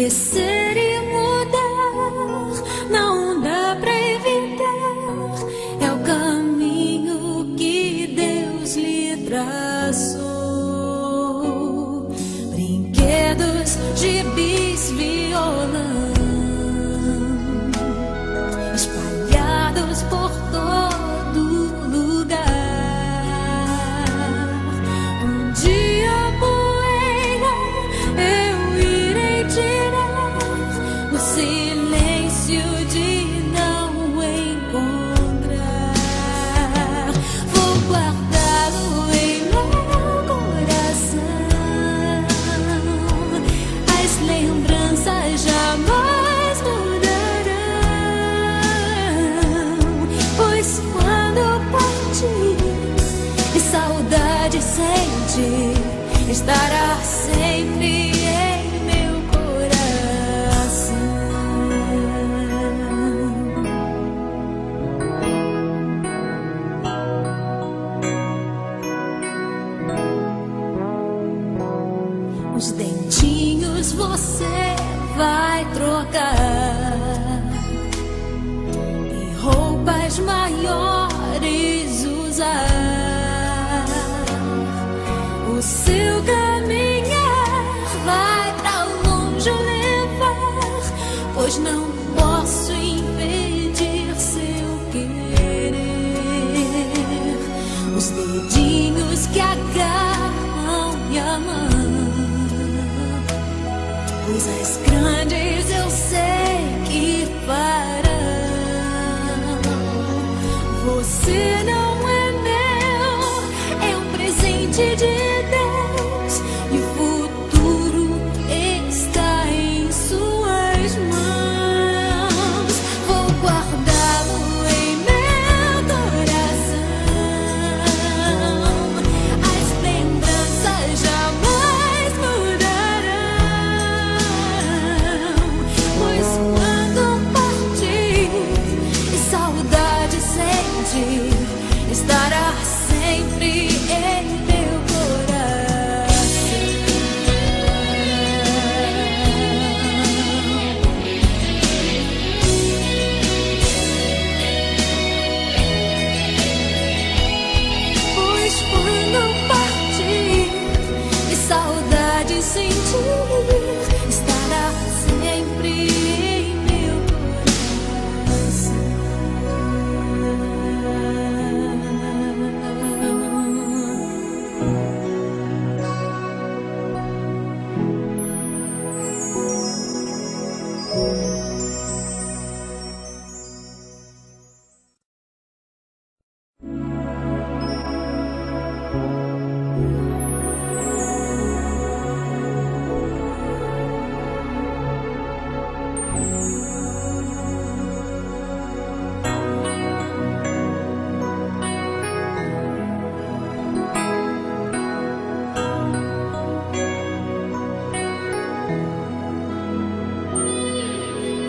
Crescer e mudar não dá pra evitar, é o caminho que Deus lhe traçou. Brinquedos, gibis, violão espalhados por todo lugar. Um dia poeira eu irei tirar no silêncio de não encontrar. Vou guardá-lo em meu coração. As lembranças jamais mudarão, pois quando partir e saudade sentir, estará sempre em meu coração. Os dentinhos você vai trocar e roupas maiores usar. O seu caminhar vai pra longe levar, pois não posso impedir seu querer. Os dedinhos que agarram minha mão, coisas grandes eu sei que farão. Você não é meu, é um presente de Deus, e o futuro está em suas mãos. Vou guardá-lo em meu coração. As lembranças jamais mudarão, pois quando partir e saudade sentir, estará sempre em meu coração. Pois quando partir e saudade sentir, estará sempre em meu coração.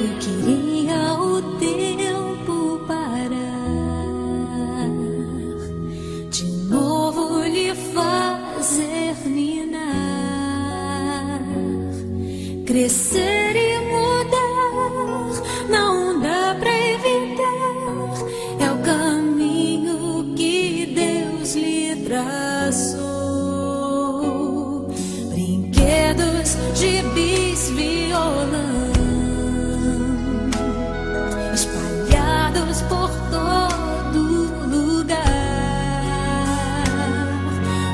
Eu queria o tempo parar, de novo lhe fazer ninar. Crescer e mudar não dá pra evitar, é o caminho que Deus lhe traçou. Brinquedos, gibis, violão espalhados por todo lugar.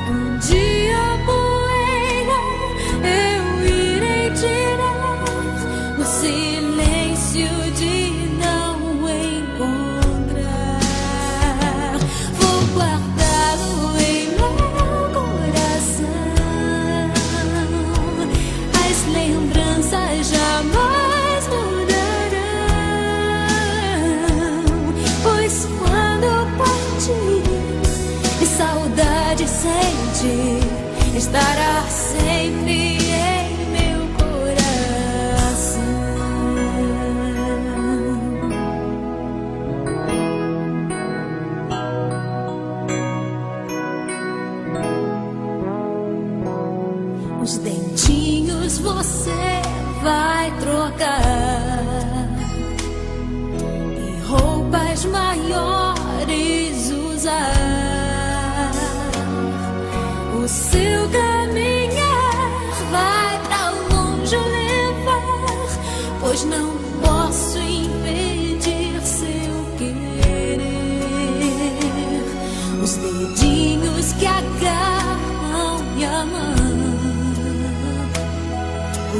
Um dia poeira eu irei tirar no silêncio de não encontrar. Vou guardá-lo em meu coração. As lembranças jamais mudarão, pois quando partir e saudade sentir, estará sempre em meu coração. Os dentinhos você vai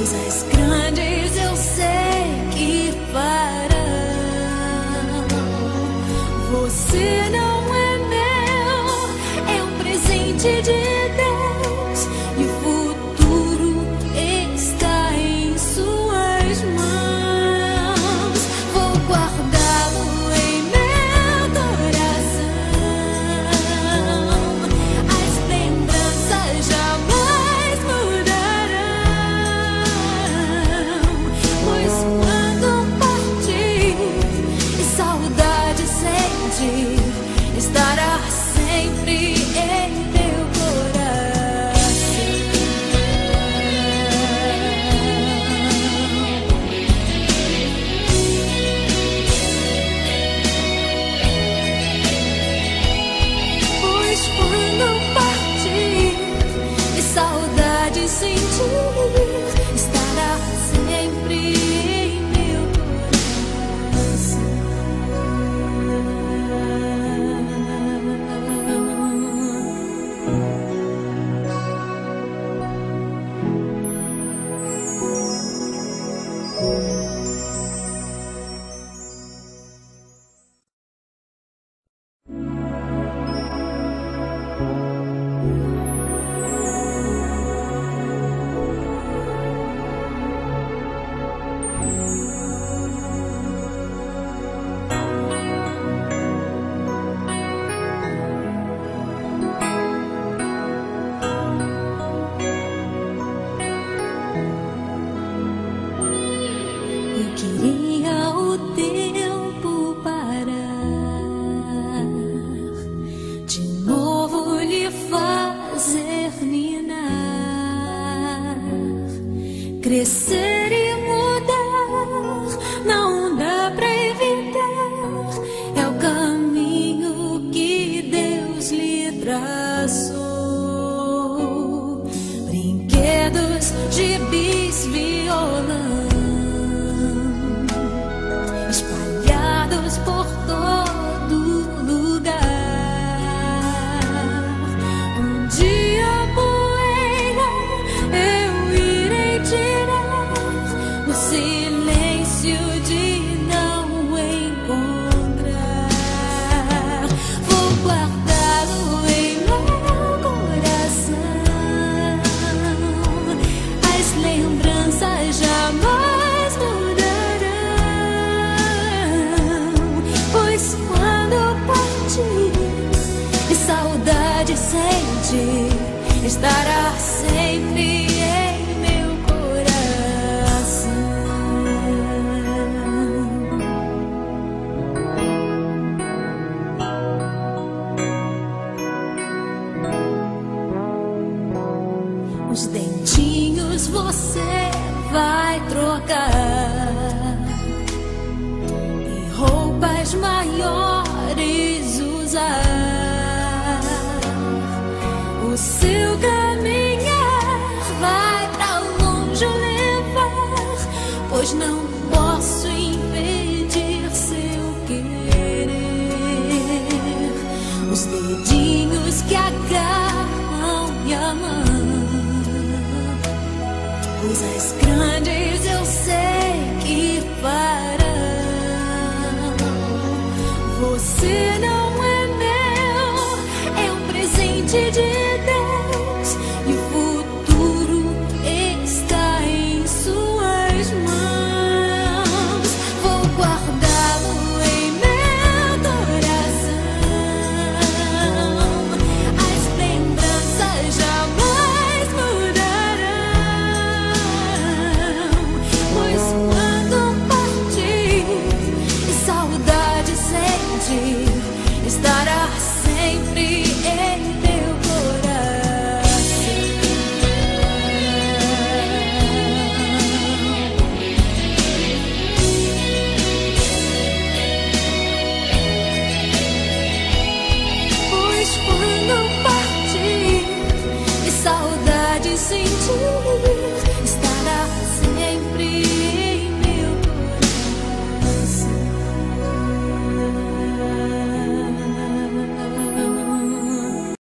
coisas grandes eu sei que farão. Você não é meu, é um presente de Deus, e o futuro está em suas mãos. Vou guardá-lo em meu coração, as lembranças jamais mudarão, pois quando partir e saudade sentir, estará sempre em meu coração. Pois quando partir e saudade sentir, estará sempre em meu coração. Eu queria o tempo parar, de novo lhe fazer ninar, crescer e mudar, não dá pra evitar, é o caminho que Deus lhe traçou. Brinquedos, gibis, violão, espalhados por todo lugar. Um dia a poeira eu irei tirar, no silêncio de não encontrar. Vou guardá-lo em meu coração, as lembranças jamais mudarão, pois quando partir e saudade sentir, estará sempre em meu coração. Os dentinhos você vai trocar e roupas maiores usar. O seu caminhar vai pra longe levar, pois não posso impedir seu querer. Os dedinhos que agarram minha mão, coisas grandes eu sei que farão. Você não é meu, é um presente de